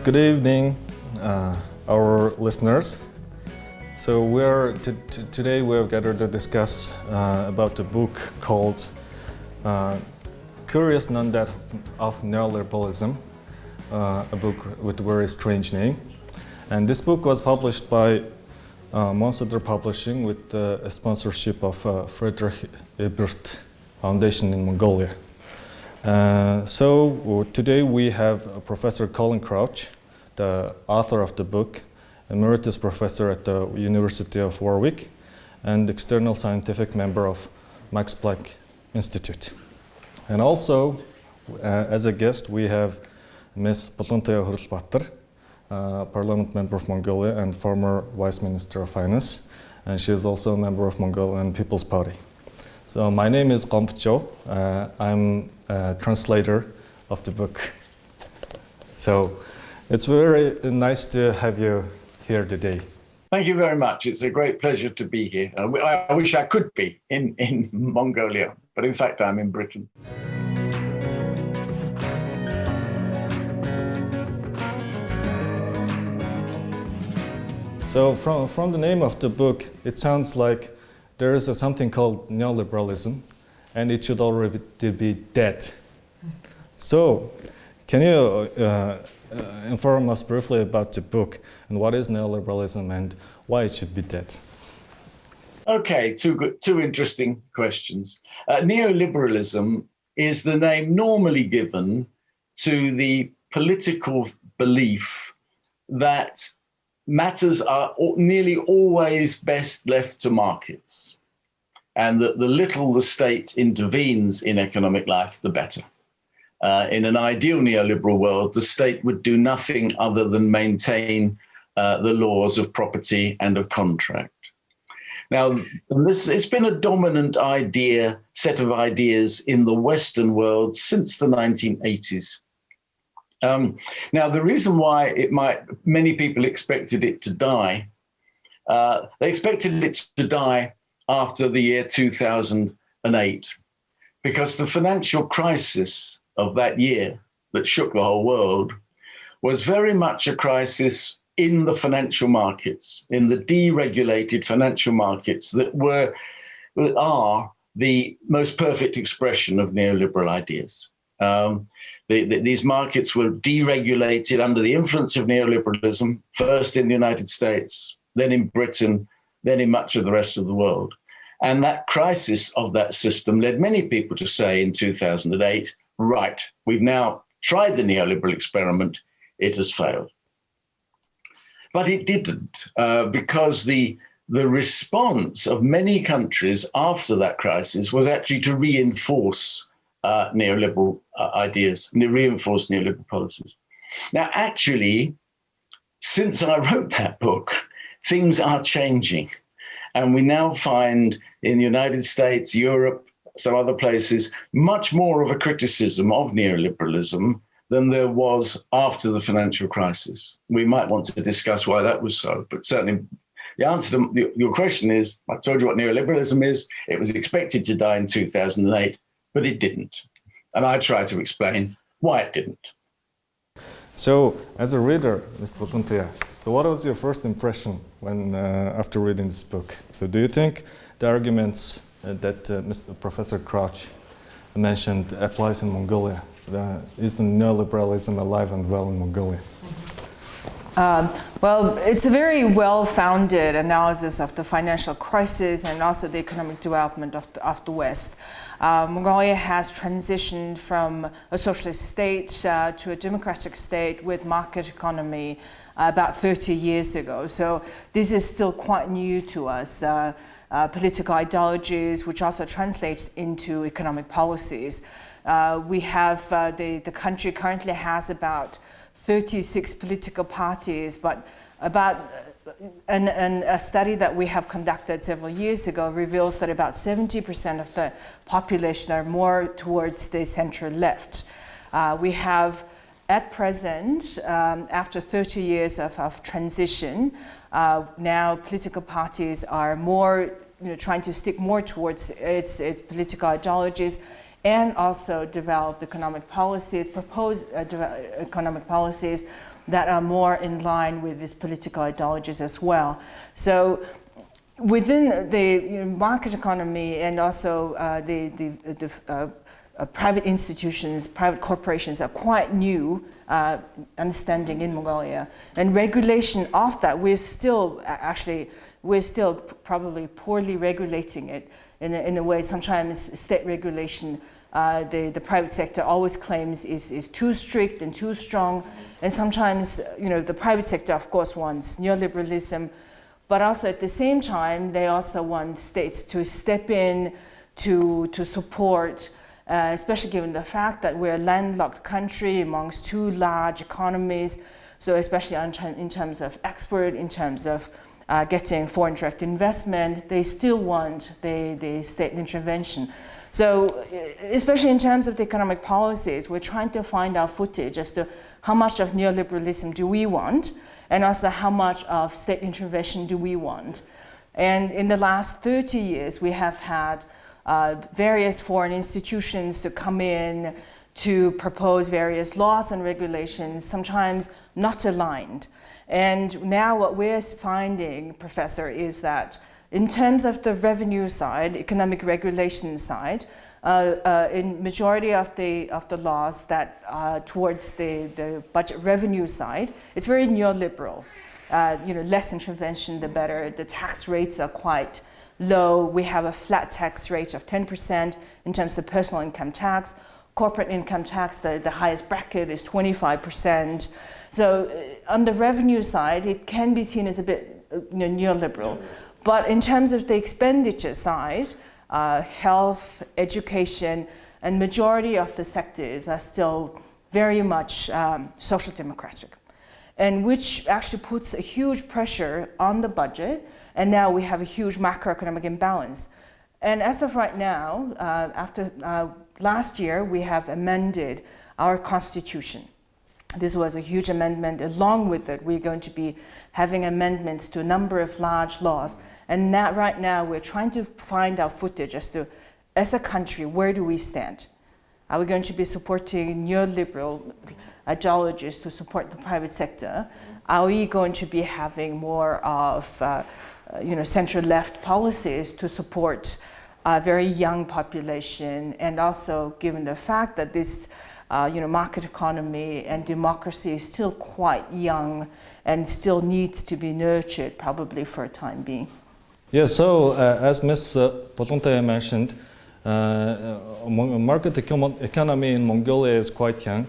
Good evening, our listeners. So today we're gathered to discuss about a book called Curious Non-Death of Neoliberalism, a book with a very strange name. And this book was published by Monster Publishing with a sponsorship of Friedrich Ebert Foundation in Mongolia. So today we have Professor Colin Krauch, the author of the book, emeritus professor at the University of Warwick, and external scientific member of Max Planck Institute. And also, as a guest, we have Ms. х.Булгантуяа, Parliament member of Mongolia and former Vice Minister of Finance, and she is also a member of Mongolian People's Party. So my name is Gombojав. I'm a translator of the book. So it's very nice to have you here today. Thank you very much. It's a great pleasure to be here. I wish I could be in Mongolia, but in fact I'm in Britain. So from the name of the book, it sounds like there is something called neoliberalism, and it should already be dead. So, can you inform us briefly about the book and what is neoliberalism and why it should be dead? Okay, two interesting questions. Neoliberalism is the name normally given to the political belief that matters are nearly always best left to markets, and that the little the state intervenes in economic life, the better. In an ideal neoliberal world, the state would do nothing other than maintain the laws of property and of contract. Now, it's been a dominant set of ideas in the Western world since the 1980s. Now, the reason why many people expected it to die, they expected it to die after the year 2008, because the financial crisis of that year that shook the whole world was very much a crisis in the financial markets, in the deregulated financial markets that are the most perfect expression of neoliberal ideas. These markets were deregulated under the influence of neoliberalism, first in the United States, then in Britain, then in much of the rest of the world. And that crisis of that system led many people to say in 2008, right, we've now tried the neoliberal experiment, it has failed. But it didn't, because the response of many countries after that crisis was actually to reinforce neoliberal ideas, and reinforce neoliberal policies. Now, actually, since I wrote that book, things are changing. And we now find in the United States, Europe, some other places, much more of a criticism of neoliberalism than there was after the financial crisis. We might want to discuss why that was so, but certainly the answer to your question is, I told you what neoliberalism is. It was expected to die in 2008, but it didn't. And I try to explain why it didn't. So, as a reader, Mr. Х.Булгантуяа, so what was your first impression when after reading this book? So, do you think the arguments that Mr. Professor Krauch mentioned applies in Mongolia? Is neoliberalism alive and well in Mongolia? Well, it's a very well-founded analysis of the financial crisis and also the economic development of the West. Mongolia has transitioned from a socialist state to a democratic state with market economy about 30 years ago. So this is still quite new to us. Political ideologies, which also translates into economic policies. We have, the country currently has about 36 political parties, but a study that we have conducted several years ago reveals that about 70% of the population are more towards the center left. We have, at present, after 30 years of transition, now political parties are more, trying to stick more towards its political ideologies, and also develop economic policies, propose economic policies that are more in line with these political ideologies as well. So within the market economy and also private institutions, private corporations are quite new understanding in Mongolia. And regulation of that, we're still probably poorly regulating it in a way. Sometimes state regulation, the private sector always claims is too strict and too strong. And sometimes, the private sector, of course, wants neoliberalism, but also at the same time, they also want states to step in to support, especially given the fact that we're a landlocked country amongst two large economies. So especially in terms of export, in terms of getting foreign direct investment, they still want the state intervention. So especially in terms of the economic policies, we're trying to find our footage as to how much of neoliberalism do we want, and also how much of state intervention do we want. And in the last 30 years, we have had various foreign institutions to come in to propose various laws and regulations, sometimes not aligned. And now what we're finding, Professor, is that in terms of the revenue side, economic regulation side, in majority of the laws that towards the budget revenue side, it's very neoliberal. Less intervention, the better. The tax rates are quite low. We have a flat tax rate of 10% in terms of personal income tax. Corporate income tax, the highest bracket is 25%. So on the revenue side, it can be seen as a bit neoliberal. But in terms of the expenditure side, health, education, and majority of the sectors are still very much social democratic, and which actually puts a huge pressure on the budget. And now we have a huge macroeconomic imbalance. And as of right now, after last year, we have amended our constitution. This was a huge amendment. Along with it, we're going to be having amendments to a number of large laws. And right now, we're trying to find our footage as to, as a country, where do we stand? Are we going to be supporting neoliberal ideologies to support the private sector? Are we going to be having more of center-left policies to support a very young population, and also given the fact that this market economy and democracy is still quite young and still needs to be nurtured probably for a time being? Yeah, so as Ms. Bulgantuyaa mentioned, market economy in Mongolia is quite young,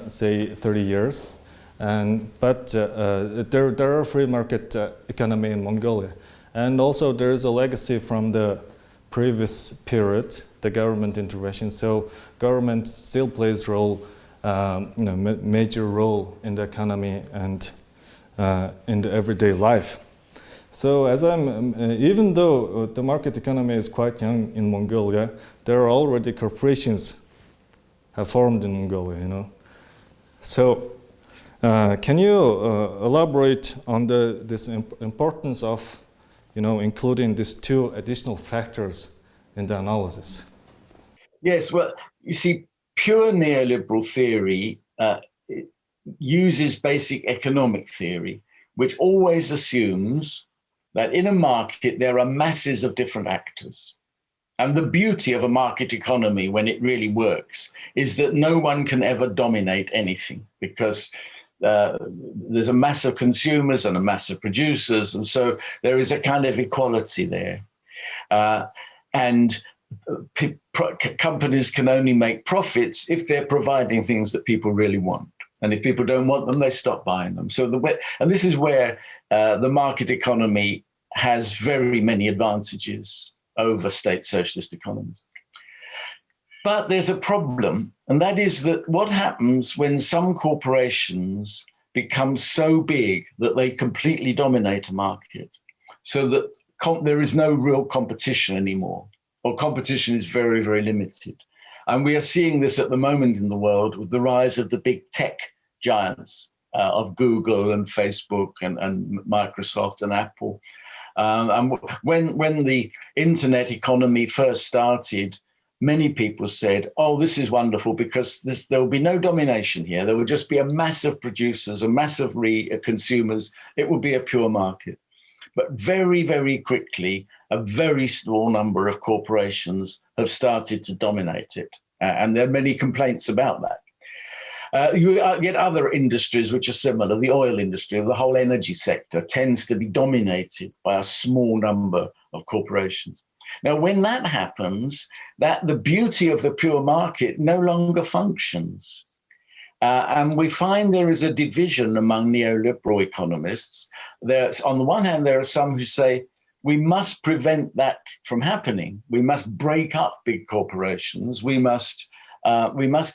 say 30 years. But there are free market economy in Mongolia. And also there is a legacy from the previous period, the government intervention. So government still plays major role in the economy and in the everyday life. So even though the market economy is quite young in Mongolia, there are already corporations have formed in Mongolia, So can you elaborate on this importance of, including these two additional factors in the analysis? Yes, well, you see, pure neoliberal theory uses basic economic theory, which always assumes that in a market there are masses of different actors. And the beauty of a market economy, when it really works, is that no one can ever dominate anything, because there's a mass of consumers and a mass of producers, and so there is a kind of equality there. Companies can only make profits if they're providing things that people really want. And if people don't want them, they stop buying them. And this is where the market economy has very many advantages over state socialist economies. But there's a problem, and that is that what happens when some corporations become so big that they completely dominate a market, so that there is no real competition anymore, or competition is very, very limited. And we are seeing this at the moment in the world with the rise of the big tech giants of Google and Facebook and Microsoft and Apple. And when the internet economy first started, many people said, oh, this is wonderful because there will be no domination here. There will just be a mass of producers, a mass of consumers. It will be a pure market. But very, very quickly, a very small number of corporations have started to dominate it. And there are many complaints about that. You get other industries which are similar. The oil industry, the whole energy sector tends to be dominated by a small number of corporations. Now, when that happens, the beauty of the pure market no longer functions. And we find there is a division among neoliberal economists. On the one hand, there are some who say, we must prevent that from happening. We must break up big corporations. We must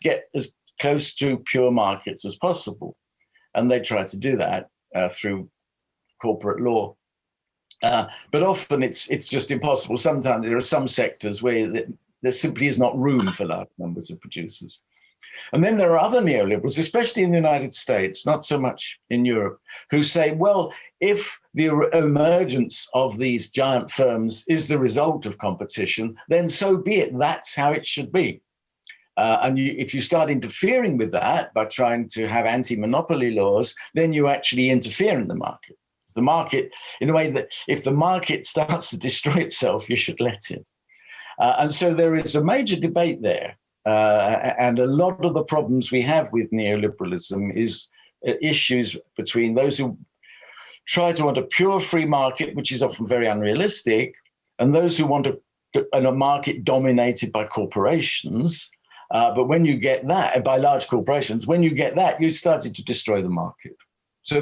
get as close to pure markets as possible. And they try to do that through corporate law. But often it's just impossible. Sometimes there are some sectors where there simply is not room for large numbers of producers. And then there are other neoliberals, especially in the United States, not so much in Europe, who say, well, if the emergence of these giant firms is the result of competition, then so be it. That's how it should be. And if you start interfering with that by trying to have anti-monopoly laws, then you actually interfere in the market. The market, in a way that if the market starts to destroy itself, you should let it. And so there is a major debate there. And a lot of the problems we have with neoliberalism is issues between those who try to want a pure free market, which is often very unrealistic, and those who want a market dominated by corporations. But when you get that, by large corporations, when you get that, you started to destroy the market. So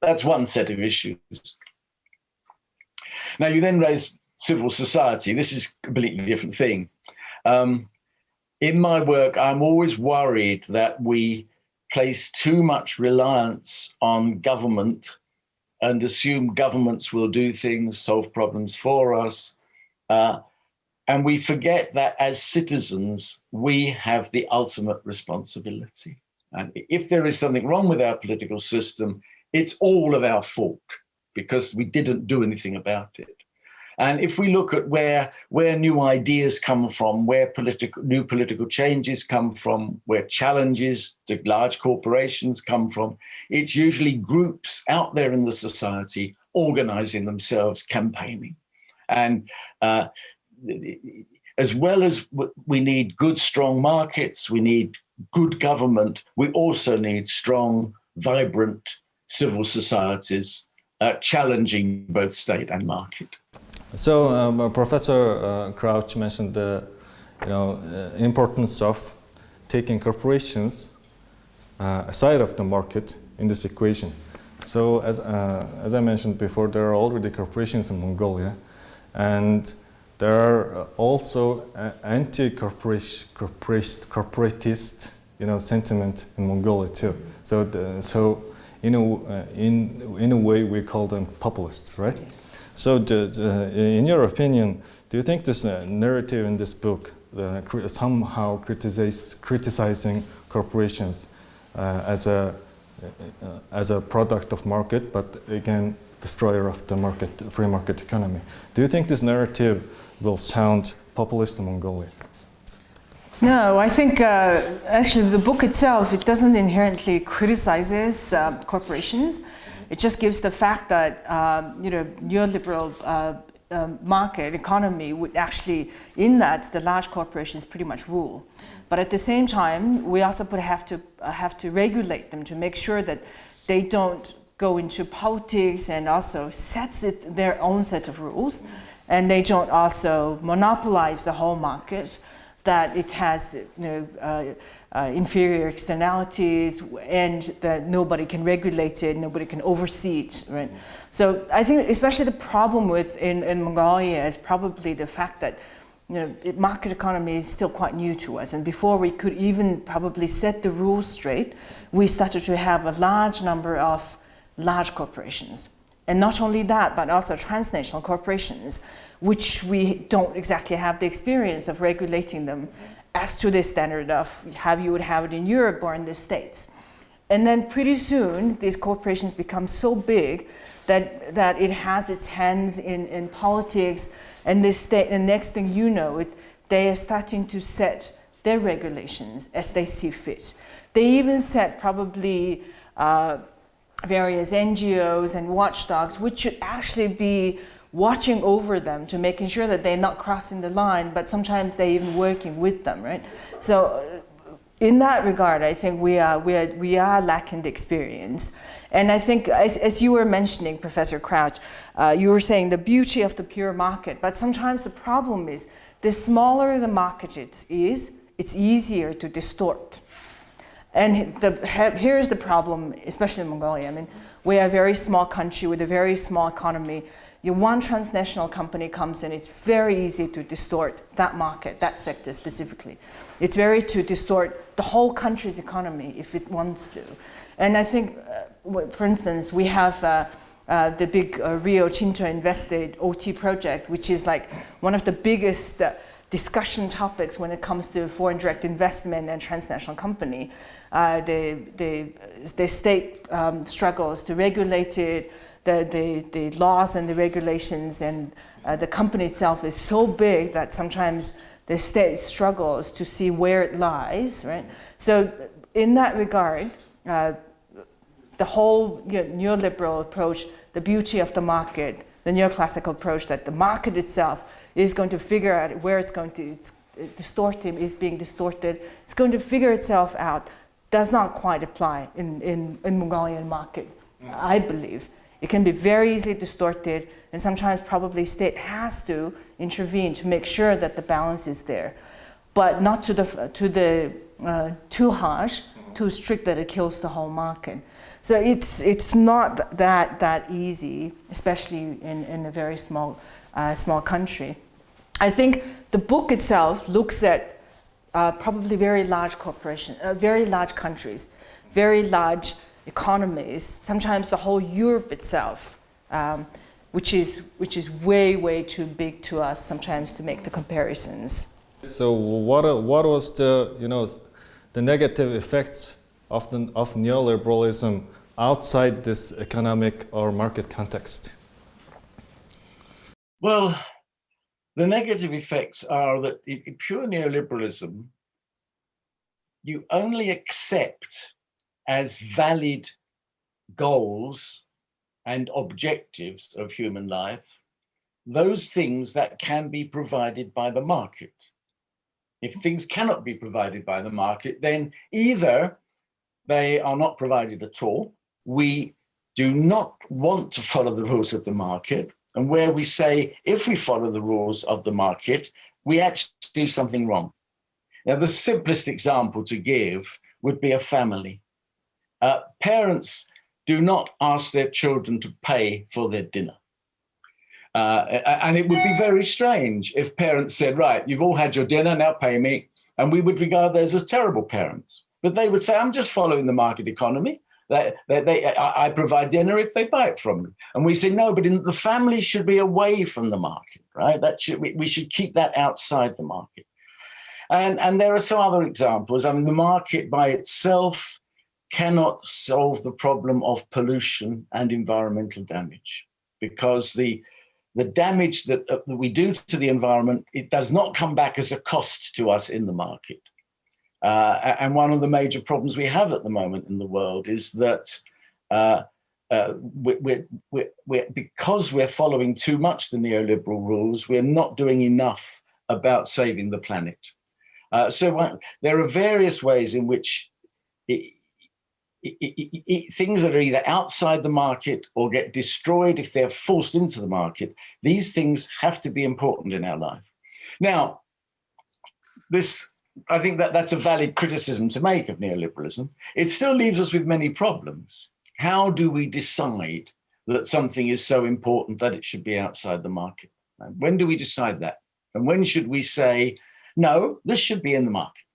that's one set of issues. Now, you then raise civil society. This is a completely different thing. In my work, I'm always worried that we place too much reliance on government and assume governments will do things, solve problems for us. And we forget that as citizens, we have the ultimate responsibility. And if there is something wrong with our political system, it's all of our fault because we didn't do anything about it. And if we look at where new ideas come from, where new political changes come from, where challenges to large corporations come from, it's usually groups out there in the society organizing themselves, campaigning. And as well as we need good, strong markets, we need good government, we also need strong, vibrant civil societies challenging both state and market. So Professor Krauch mentioned the importance of taking corporations aside of the market in this equation. So as I mentioned before, there are already corporations in Mongolia, and there are also anti-corporatist sentiment in Mongolia too. So in a way we call them populists, right? Yes. So in your opinion, do you think this narrative in this book somehow criticizing corporations as a product of market, but again destroyer of the free market economy? Do you think this narrative will sound populist in Mongolia? No, I think actually the book itself, it doesn't inherently criticizes corporations. It just gives the fact that neoliberal market economy would actually, in that, the large corporations pretty much rule. But at the same time, we also have to regulate them to make sure that they don't go into politics and also sets their own set of rules, and they don't also monopolize the whole market, that it has inferior externalities and that nobody can regulate it, nobody can oversee it, right? So I think especially the problem in Mongolia is probably the fact that market economy is still quite new to us, and before we could even probably set the rules straight, we started to have a large number of large corporations. And not only that, but also transnational corporations, which we don't exactly have the experience of regulating them as to the standard of how you would have it in Europe or in the States. And then pretty soon, these corporations become so big that it has its hands in politics, and the next thing you know, they are starting to set their regulations as they see fit. They even set probably various NGOs and watchdogs, which should actually be watching over them to making sure that they're not crossing the line, but sometimes they're even working with them, right? So in that regard, I think we are lacking the experience. And I think, as you were mentioning, Professor Krauch, you were saying the beauty of the pure market, but sometimes the problem is the smaller the market is, it's easier to distort. And here's the problem, especially in Mongolia. I mean, we are a very small country with a very small economy. One transnational company comes in, it's very easy to distort that market, that sector specifically. It's very to distort the whole country's economy if it wants to. And I think, for instance, we have the big Rio Tinto invested OT project, which is like one of the biggest discussion topics when it comes to foreign direct investment and transnational company. The state struggles to regulate it, the laws and the regulations, and the company itself is so big that sometimes the state struggles to see where it lies, right? So in that regard, the whole neoliberal approach, the beauty of the market, the neoclassical approach that the market itself is going to figure out where it's going to is being distorted, it's going to figure itself out, does not quite apply in Mongolian market, I believe. It can be very easily distorted, and sometimes probably state has to intervene to make sure that the balance is there, but not too harsh, too strict that it kills the whole market. So it's not that easy, especially in a very small country. I think the book itself looks at probably very large corporations, very large countries, very large economies, sometimes the whole Europe itself, which is way too big to us sometimes to make the comparisons. So what was the negative effects of neoliberalism outside this economic or market context? Well, the negative effects are that in pure neoliberalism, you only accept as valid goals and objectives of human life those things that can be provided by the market. If things cannot be provided by the market, then either they are not provided at all, we do not want to follow the rules of the market, and where we say, if we follow the rules of the market, we actually do something wrong. Now, the simplest example to give would be a family. Parents do not ask their children to pay for their dinner. And it would be very strange if parents said, right, you've all had your dinner, now pay me. And we would regard those as terrible parents. But they would say, I'm just following the market economy. I provide dinner if they buy it from me. And we say, no, but the family should be away from the market, right? We should keep that outside the market. And there are some other examples. I mean, the market by itself cannot solve the problem of pollution and environmental damage, because the damage that we do to the environment, it does not come back as a cost to us in the market. And one of the major problems we have at the moment in the world is that because we're following too much the neoliberal rules, we're not doing enough about saving the planet. So there are various ways in which things that are either outside the market or get destroyed if they're forced into the market, these things have to be important in our life. Now, I think that's a valid criticism to make of neoliberalism. It still leaves us with many problems. How do we decide that something is so important that it should be outside the market? When do we decide that? And when should we say, no, this should be in the market?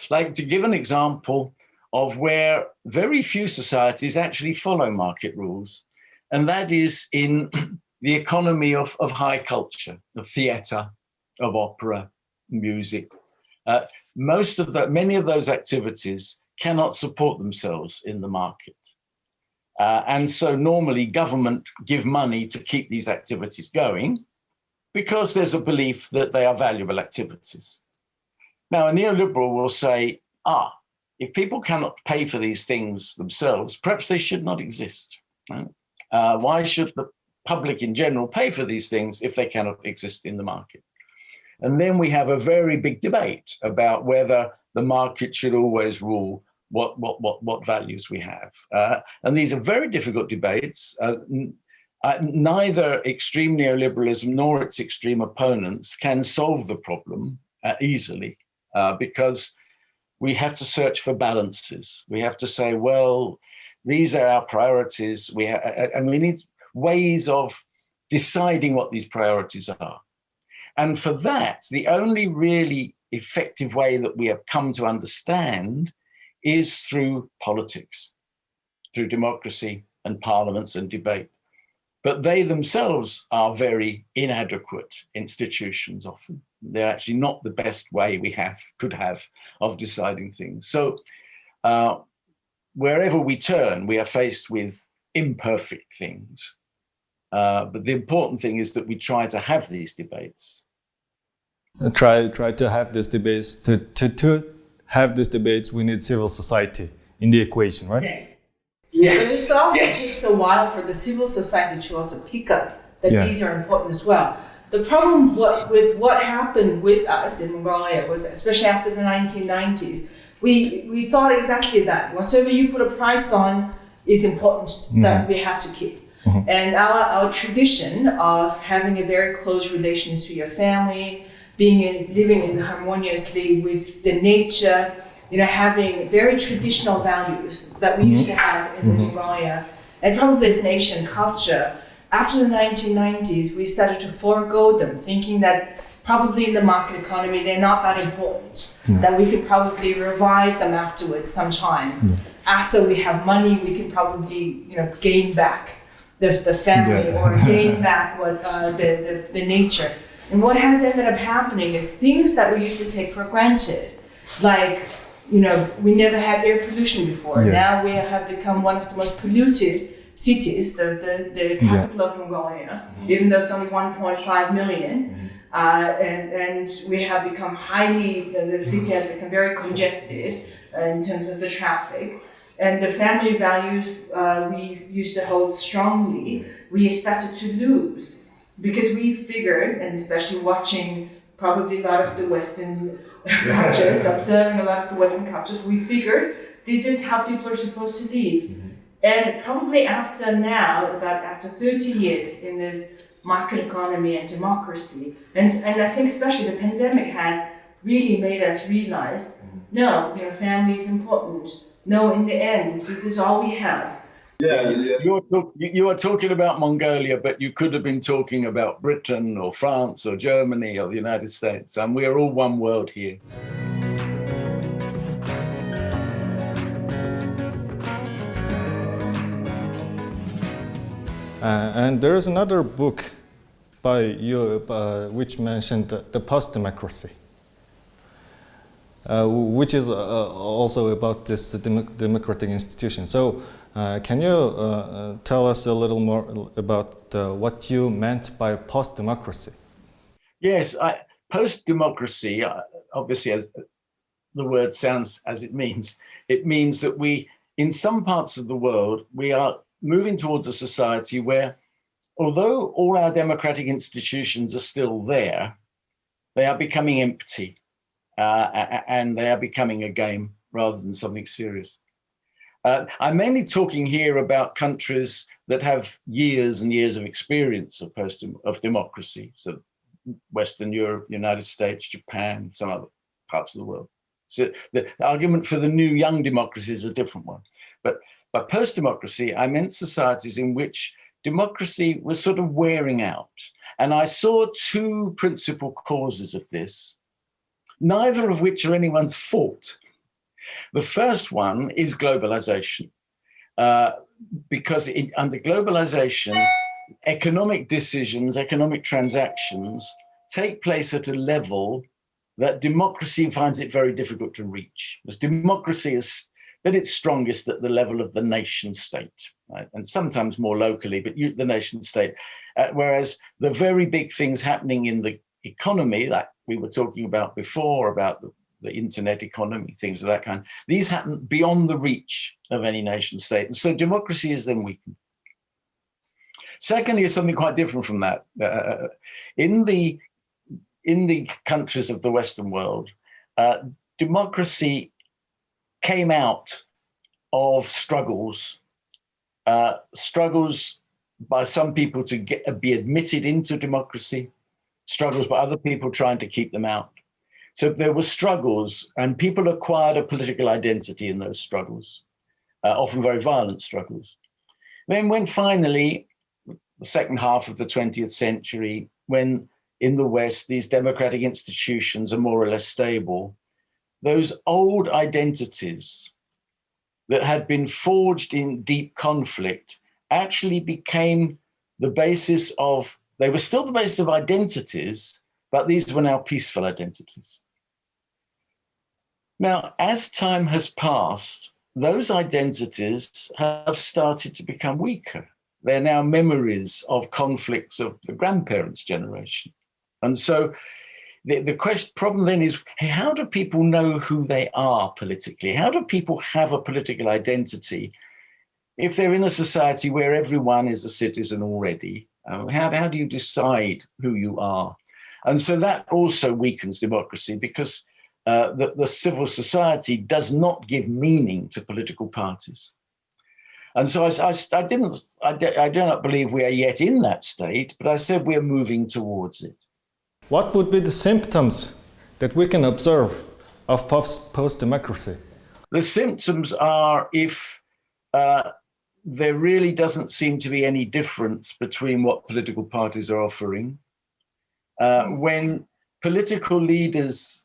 Like, to give an example of where very few societies actually follow market rules, and that is in the economy of high culture, of theatre, of opera, music. Many of those activities cannot support themselves in the market. And so normally government give money to keep these activities going, because there's a belief that they are valuable activities. Now, a neoliberal will say, if people cannot pay for these things themselves, perhaps they should not exist. Right? Why should the public in general pay for these things if they cannot exist in the market? And then we have a very big debate about whether the market should always rule what values we have. And these are very difficult debates. Neither extreme neoliberalism nor its extreme opponents can solve the problem easily because we have to search for balances. We have to say, well, these are our priorities. And we need ways of deciding what these priorities are. And for that, the only really effective way that we have come to understand is through politics, through democracy and parliaments and debate. But they themselves are very inadequate institutions often. They're actually not the best way we could have of deciding things. So wherever we turn, we are faced with imperfect things. But the important thing is that we try to have these debates. Try to have these debates. To have these debates, we need civil society in the equation, right? Yes. But it also takes a while for the civil society to also pick up that these are important as well. The problem with what happened with us in Mongolia was, especially after the 1990s, we thought exactly that. Whatever you put a price on is important, that we have to keep. And our tradition of having a very close relations to your family, living harmoniously with the nature, having very traditional values that we used to have in Mongolia, and probably as an Asian culture. After the 1990s, we started to forego them, thinking that probably in the market economy, they're not that important, that we could probably revive them afterwards sometime. After we have money, we can probably gain back the family or gain back what the nature. And what has ended up happening is things that we used to take for granted, like we never had air pollution before. Now we have become one of the most polluted cities, the capital of Mongolia, even though it's only 1.5 million. And we have become the city has become very congested in terms of the traffic. And the family values we used to hold strongly, we started to lose because we figured, and especially watching probably a lot of the Western cultures, observing a lot of the Western cultures, we figured this is how people are supposed to live. And probably after 30 years in this market economy and democracy, and I think especially the pandemic has really made us realize, no, family is important. No, in the end, this is all we have. You are talking about Mongolia, but you could have been talking about Britain or France or Germany or the United States, and we are all one world here. And there is another book by you which mentioned the post-democracy, which is also about this democratic institution. So can you tell us a little more about what you meant by post-democracy? Yes, post-democracy, obviously as the word sounds as it means that we, in some parts of the world, we are moving towards a society where, although all our democratic institutions are still there, they are becoming empty and they are becoming a game rather than something serious. I'm mainly talking here about countries that have years and years of experience of democracy, so Western Europe, United States, Japan, some other parts of the world. So the argument for the new young democracy is a different one. But by post-democracy, I meant societies in which democracy was sort of wearing out. And I saw two principal causes of this, neither of which are anyone's fault. The first one is globalization, because under globalization, economic decisions, economic transactions take place at a level that democracy finds it very difficult to reach. Because democracy is but it's strongest at the level of the nation state, right? And sometimes more locally, but the nation state. Whereas the very big things happening in the economy, like we were talking about before, about the internet economy, things of that kind, these happen beyond the reach of any nation state. And so democracy is then weakened. Secondly, is something quite different from that. In the countries of the Western world, democracy came out of struggles by some people to be admitted into democracy, struggles by other people trying to keep them out. So there were struggles, and people acquired a political identity in those struggles, often very violent struggles. Then when finally, the second half of the 20th century, when in the West, these democratic institutions are more or less stable, those old identities that had been forged in deep conflict actually became the basis of, they were still the basis of identities, but these were now peaceful identities. Now, as time has passed, those identities have started to become weaker. They're now memories of conflicts of the grandparents' generation. And so the problem then is, how do people know who they are politically? How do people have a political identity if they're in a society where everyone is a citizen already? How do you decide who you are? And so that also weakens democracy, because the civil society does not give meaning to political parties. And so I do not believe we are yet in that state, but I said we're moving towards it. What would be the symptoms that we can observe of post-democracy? The symptoms are if there really doesn't seem to be any difference between what political parties are offering, when political leaders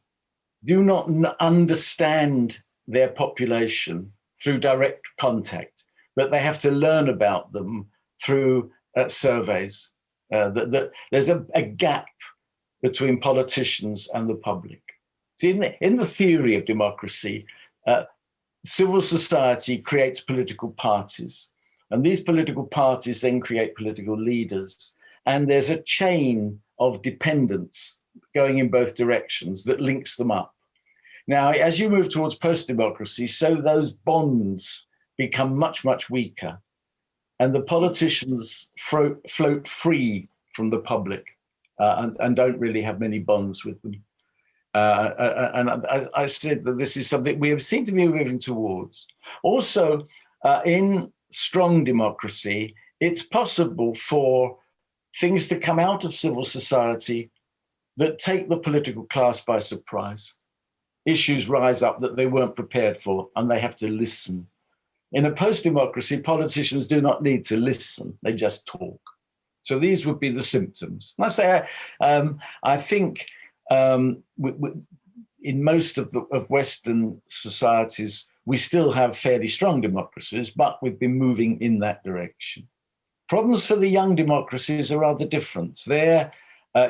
do not understand their population through direct contact, but they have to learn about them through surveys. There's a gap between politicians and the public. See, in the theory of democracy, civil society creates political parties, and these political parties then create political leaders, and there's a chain of dependence going in both directions that links them up. Now, as you move towards post-democracy, so those bonds become much, much weaker, and the politicians float free from the public and don't really have many bonds with them. And I said that this is something we seem to be moving towards. Also, in strong democracy, it's possible for things to come out of civil society that take the political class by surprise. Issues rise up that they weren't prepared for, and they have to listen. In a post-democracy, politicians do not need to listen, they just talk. So these would be the symptoms. And I think in most of Western societies, we still have fairly strong democracies, but we've been moving in that direction. Problems for the young democracies are rather different. There,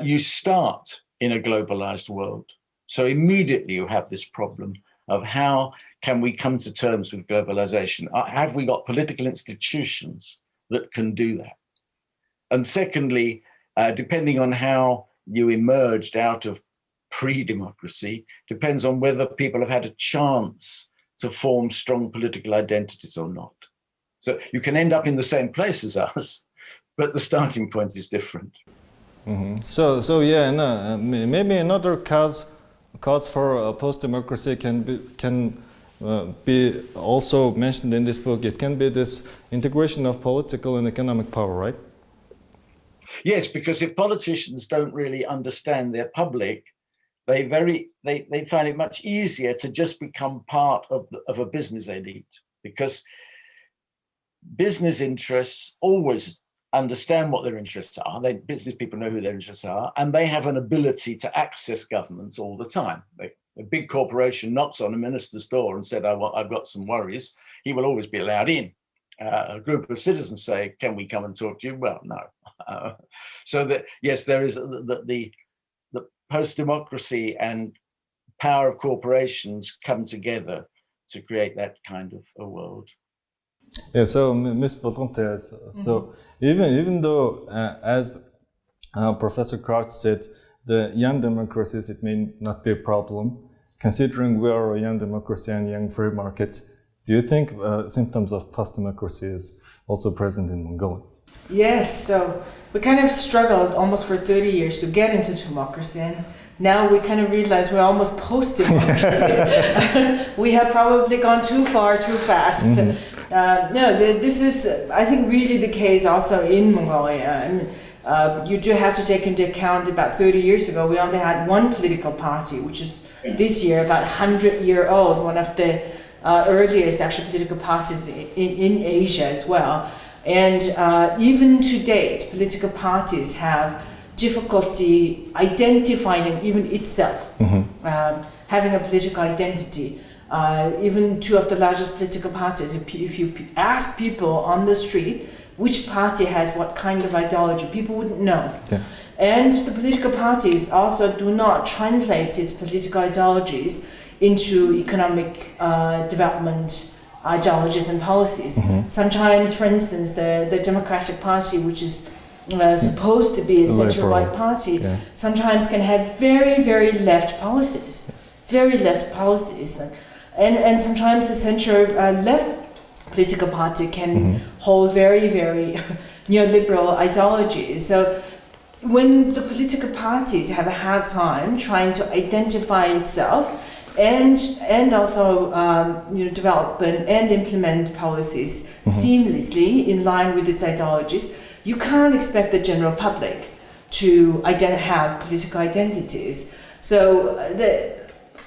you start in a globalized world. So immediately you have this problem of how can we come to terms with globalization? Have we got political institutions that can do that? And secondly, depending on how you emerged out of pre-democracy, depends on whether people have had a chance to form strong political identities or not. So you can end up in the same place as us, but the starting point is different. Mm-hmm. So yeah, no, maybe another cause for post-democracy can be also mentioned in this book. It can be this integration of political and economic power, right? Yes, because if politicians don't really understand their public, they find it much easier to just become part of a business elite, because business interests always understand what their interests are. Business people know who their interests are, and they have an ability to access governments all the time. A big corporation knocks on a minister's door and said, I've got some worries. He will always be allowed in. A group of citizens say, can we come and talk to you? Well, no. So that, yes, there is the post-democracy and power of corporations come together to create that kind of a world. Yeah, so Ms. Bulgantuyaa, so even though, as Professor Krauch said, the young democracies, it may not be a problem. Considering we are a young democracy and young free market, do you think symptoms of post-democracy is also present in Mongolia? Yes, so we kind of struggled almost for 30 years to get into democracy, and now we kind of realize we're almost post-democracy. We have probably gone too far, too fast. This is, I think, really the case also in Mongolia. You do have to take into account about 30 years ago, we only had one political party, which is this year about 100-year-old, one of the earliest actually political parties in Asia as well. And even to date, political parties have difficulty identifying even itself, having a political identity. Even two of the largest political parties, if you ask people on the street which party has what kind of ideology, people wouldn't know. Yeah. And the political parties also do not translate its political ideologies into economic development ideologies and policies. Sometimes, for instance, the Democratic Party, which is supposed to be a center-right party, sometimes can have very, very left policies, very left policies. And sometimes the center-left political party can hold very, very neoliberal ideologies. So when the political parties have a hard time trying to identify itself and also develop and implement policies seamlessly in line with its ideologies, you can't expect the general public to have political identities. So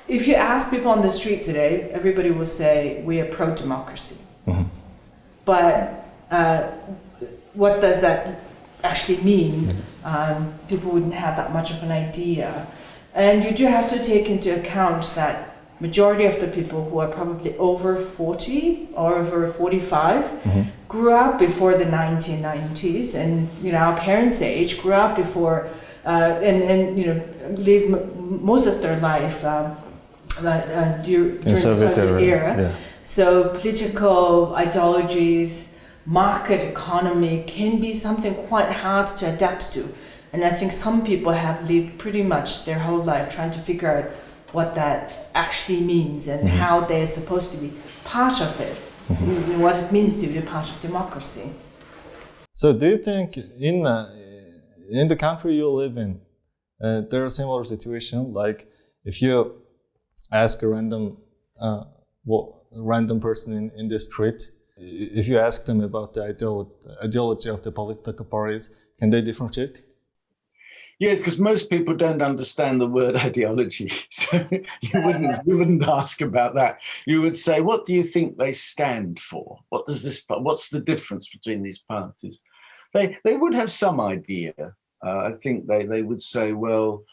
if you ask people on the street today, everybody will say we are pro-democracy. But what does that actually mean? People wouldn't have that much of an idea. And you do have to take into account that majority of the people who are probably over 40 or over 45 grew up before the 1990s, and our parents' age grew up before and lived most of their life during the Soviet era. Yeah. So political ideologies, market economy can be something quite hard to adapt to. And I think some people have lived pretty much their whole life trying to figure out what that actually means and how they're supposed to be part of it, what it means to be a part of democracy. So do you think in the country you live in, there are similar situations, like if you ask a random person in the street, if you ask them about the ideology of the political parties, can they differentiate? Yes, because most people don't understand the word ideology. So you wouldn't ask about that. You would say, what do you think they stand for? What's the difference between these parties? They would have some idea. I think they would say, well,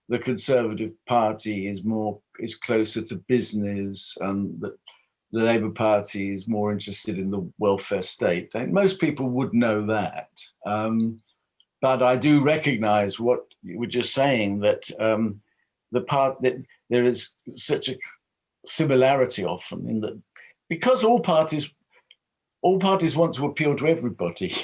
the Conservative Party is closer to business, and the Labour Party is more interested in the welfare state. And most people would know that. But I do recognise what you were just saying, that that there is such a similarity often in that, because all parties want to appeal to everybody.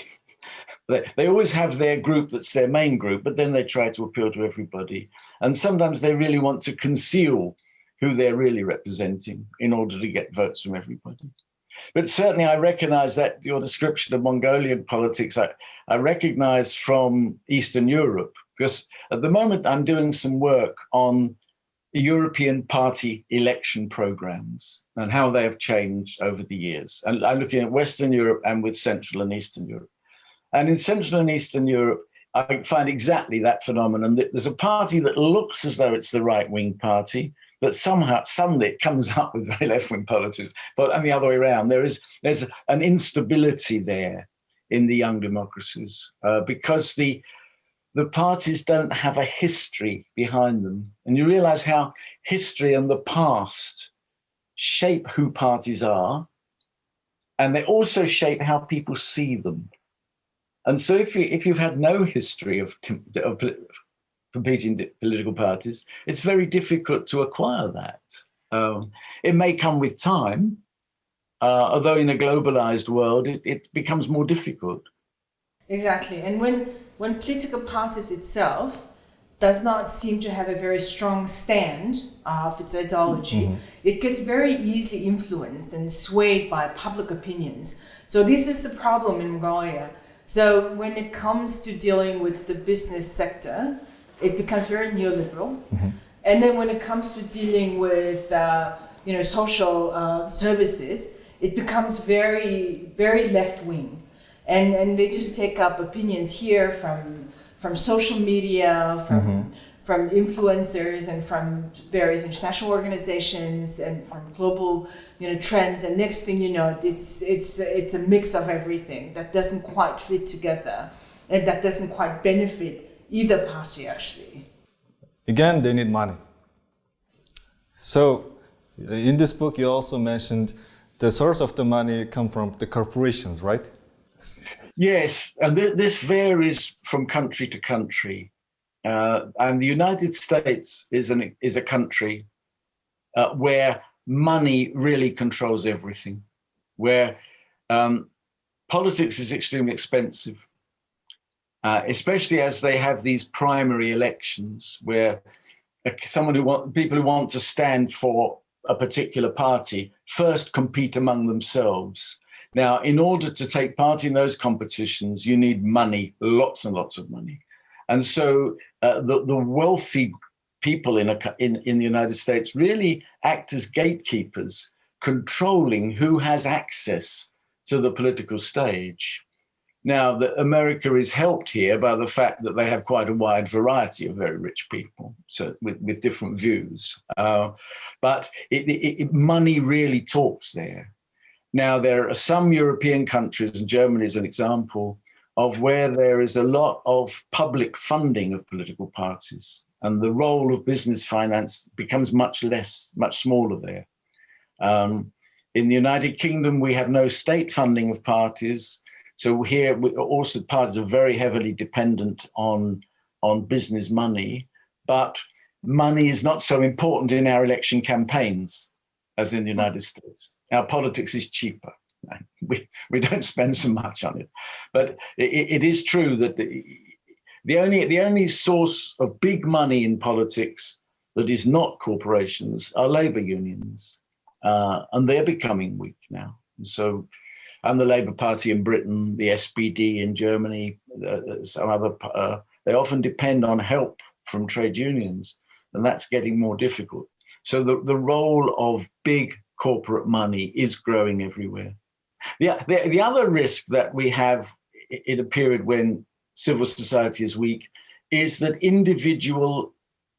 They always have their group that's their main group, but then they try to appeal to everybody. And sometimes they really want to conceal who they're really representing in order to get votes from everybody. But certainly I recognize that your description of Mongolian politics, I recognize from Eastern Europe, because at the moment I'm doing some work on European party election programs and how they have changed over the years. And I'm looking at Western Europe and with Central and Eastern Europe. And in Central and Eastern Europe, I find exactly that phenomenon. There's a party that looks as though it's the right-wing party, but suddenly it comes up with very left-wing politics. And the other way around, there's an instability there in the young democracies because the parties don't have a history behind them. And you realize how history and the past shape who parties are, and they also shape how people see them. And so if you've had no history of competing political parties, it's very difficult to acquire that. It may come with time, although in a globalized world, it becomes more difficult. Exactly. And when political parties itself does not seem to have a very strong stand of its ideology, it gets very easily influenced and swayed by public opinions. So this is the problem in Mongolia. So when it comes to dealing with the business sector, it becomes very neoliberal. And then when it comes to dealing with social services, it becomes very, very left-wing. And they just take up opinions here from social media, from influencers, and from various international organizations, and from global trends. And next thing you know, it's a mix of everything that doesn't quite fit together, and that doesn't quite benefit either party actually. Again, they need money. So, in this book, you also mentioned the source of the money come from the corporations, right? Yes, and this varies from country to country. And the United States is a country where money really controls everything, where politics is extremely expensive, especially as they have these primary elections where people who want to stand for a particular party first compete among themselves. Now, in order to take part in those competitions, you need money, lots and lots of money. And so the wealthy people in the United States really act as gatekeepers, controlling who has access to the political stage. Now, America is helped here by the fact that they have quite a wide variety of very rich people, so with different views. But money really talks there. Now, there are some European countries, and Germany is an example, of where there is a lot of public funding of political parties, and the role of business finance becomes much smaller there. In the United Kingdom, we have no state funding of parties. So here, also parties are very heavily dependent on business money, but money is not so important in our election campaigns as in the United States. Our politics is cheaper. We don't spend so much on it. But it is true that the only source of big money in politics that is not corporations are labor unions. And they're becoming weak now. And the Labour Party in Britain, the SPD in Germany, some other, they often depend on help from trade unions, and that's getting more difficult. So the role of big corporate money is growing everywhere. The other risk that we have in a period when civil society is weak is that individual,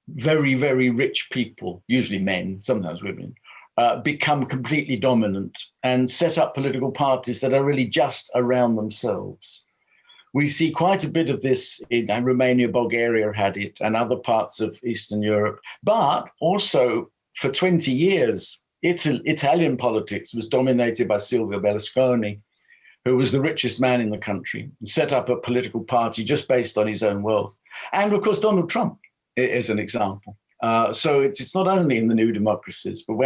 very, very rich people, usually men, sometimes women, become completely dominant and set up political parties that are really just around themselves. We see quite a bit of this in Romania, Bulgaria had it, and other parts of Eastern Europe. But also for 20 years, Italian politics was dominated by Silvio Berlusconi, who was the richest man in the country, and set up a political party just based on his own wealth. And of course, Donald Trump is an example. So it's not only in the new democracies, but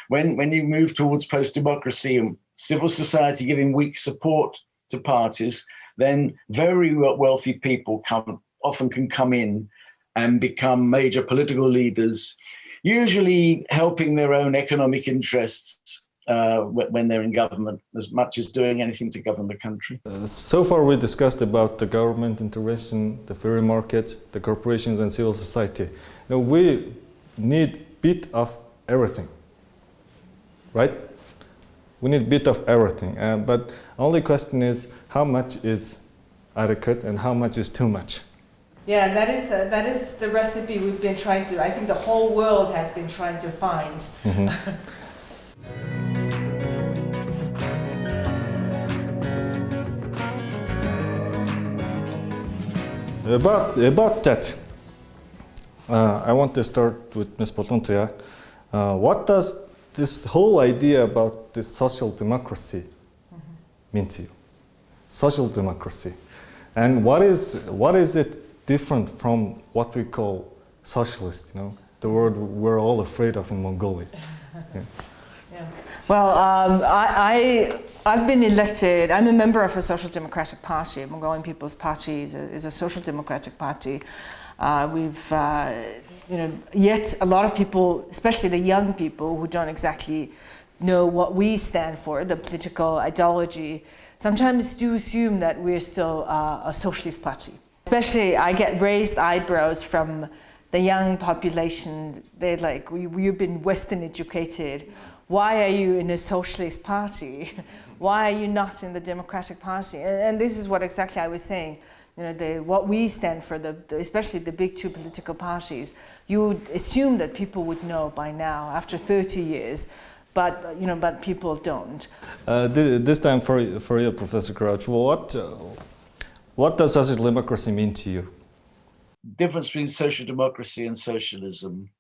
when you move towards post-democracy and civil society giving weak support to parties, then very wealthy people often can come in and become major political leaders, usually helping their own economic interests when they're in government, as much as doing anything to govern the country. So far we discussed about the government intervention, the free market, the corporations and civil society. Now we need a bit of everything, right? We need a bit of everything, but only question is how much is adequate and how much is too much? Yeah, that is the recipe we've been trying to, I think the whole world has been trying to find. Mm-hmm. About that, I want to start with Ms. Bulgantuyaa. What does this whole idea about this social democracy mean to you? Social democracy, and what is it different from what we call socialist? You know, the word we're all afraid of in Mongolia. Yeah. Well, I've been elected. I'm a member of a social democratic party. Mongolian People's Party is a social democratic party. Yet a lot of people, especially the young people who don't exactly know what we stand for, the political ideology, sometimes do assume that we're still a socialist party. Especially, I get raised eyebrows from the young population. They're like, you've been Western educated. Why are you in a socialist party? Why are you not in the Democratic Party? And this is what exactly I was saying. What we stand for, especially the big two political parties, you would assume that people would know by now after 30 years, but people don't. This time for you, Professor Krauch, what does social democracy mean to you? The difference between social democracy and socialism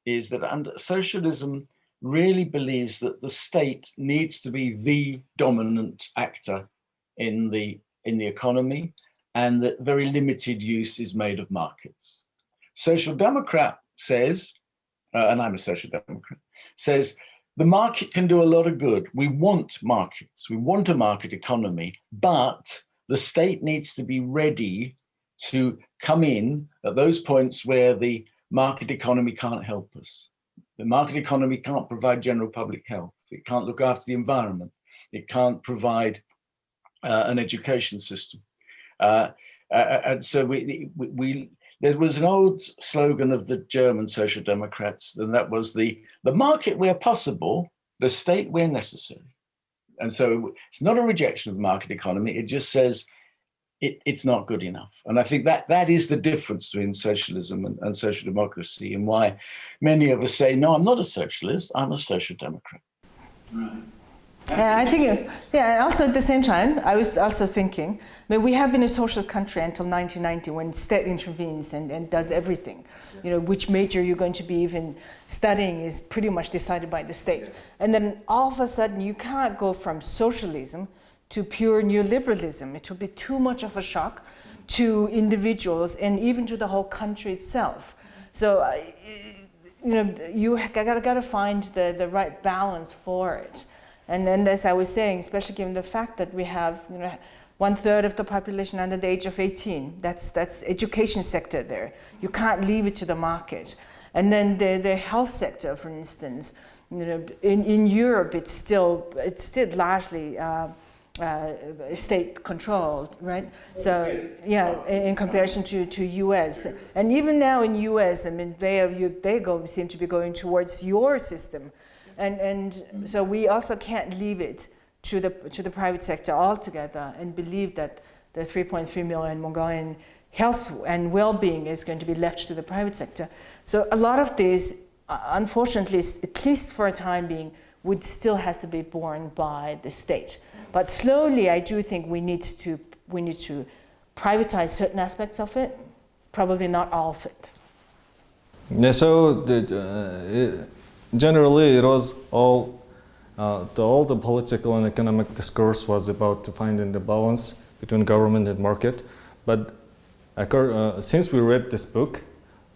is that socialism really believes that the state needs to be the dominant actor in the economy, and that very limited use is made of markets. Social democrat says, and I'm a social democrat, says the market can do a lot of good. We want markets. We want a market economy, but the state needs to be ready to come in at those points where the market economy can't help us. The market economy can't provide general public health. It can't look after the environment. It can't provide an education system. And so there was an old slogan of the German Social Democrats, and that was the market where possible, the state where necessary. And so it's not a rejection of the market economy. It just says it's not good enough. And I think that is the difference between socialism and social democracy, and why many of us say, no, I'm not a socialist, I'm a social democrat. Right. Yeah, I think, and also at the same time, I was also thinking, we have been a social country until 1990 when state intervenes and does everything. Which major you're going to be even studying is pretty much decided by the state. And then all of a sudden you can't go from socialism to pure neoliberalism. It would be too much of a shock to individuals and even to the whole country itself. So, you gotta find the right balance for it. And as I was saying, especially given the fact that we have 1/3 of the population under the age of 18, that's education sector there. You can't leave it to the market. And then the health sector, for instance, in Europe, it's still largely state controlled, right? So yeah, in comparison to US, and even now in US, they seem to be going towards your system. And so we also can't leave it to the private sector altogether and believe that the 3.3 million Mongolian health and well-being is going to be left to the private sector. So a lot of this, unfortunately, at least for a time being, would still has to be borne by the state. But slowly, I do think we need to privatize certain aspects of it, probably not all of it. Yeah. So generally, it was all the political and economic discourse was about finding the balance between government and market. But since we read this book,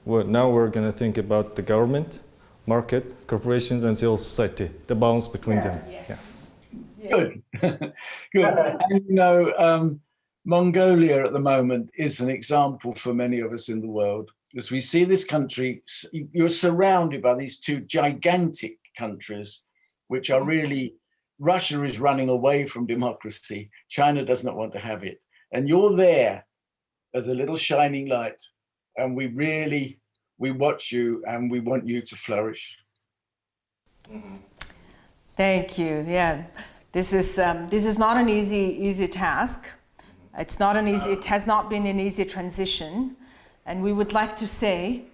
now we're going to think about the government, market, corporations, and civil society, the balance between them. Yes. Yeah. Good. Good. And Mongolia at the moment is an example for many of us in the world. As we see this country, you're surrounded by these two gigantic countries, which are really, Russia is running away from democracy. China does not want to have it. And you're there as a little shining light. And we watch you and we want you to flourish. Mm-hmm. Thank you. Yeah. This is not an easy task. It has not been an easy transition. And we would like to say,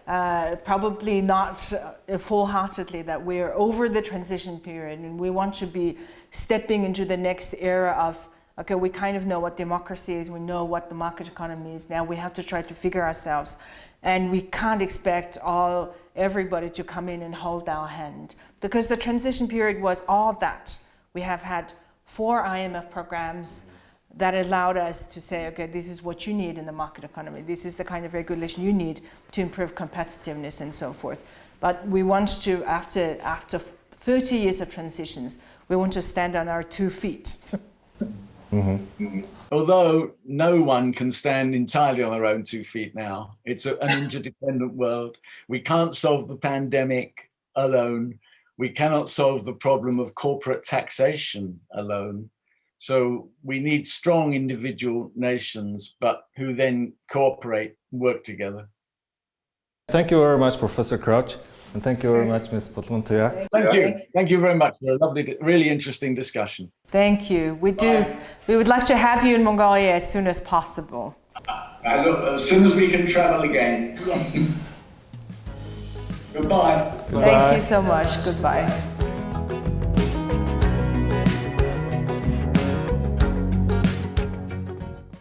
probably not full-heartedly, that we're over the transition period and we want to be stepping into the next era of, okay, we kind of know what democracy is, we know what the market economy is, now we have to try to figure ourselves. And we can't expect everybody to come in and hold our hand, because the transition period was all that. We have had 4 IMF programs that allowed us to say, okay, this is what you need in the market economy. This is the kind of regulation you need to improve competitiveness and so forth. But we want to, after 30 years of transitions, we want to stand on our 2 feet. Although no one can stand entirely on their own 2 feet now, it's an interdependent world. We can't solve the pandemic alone. We cannot solve the problem of corporate taxation alone. So we need strong individual nations, but who then cooperate, work together. Thank you very much, Professor Krauch, and thank you very much, Ms. Х.Булгантуяа. Thank you. Thank you very much for a lovely, really interesting discussion. Thank you. We would like to have you in Mongolia as soon as possible. As soon as we can travel again. Yes. Goodbye. Goodbye. Thank you so much. Goodbye.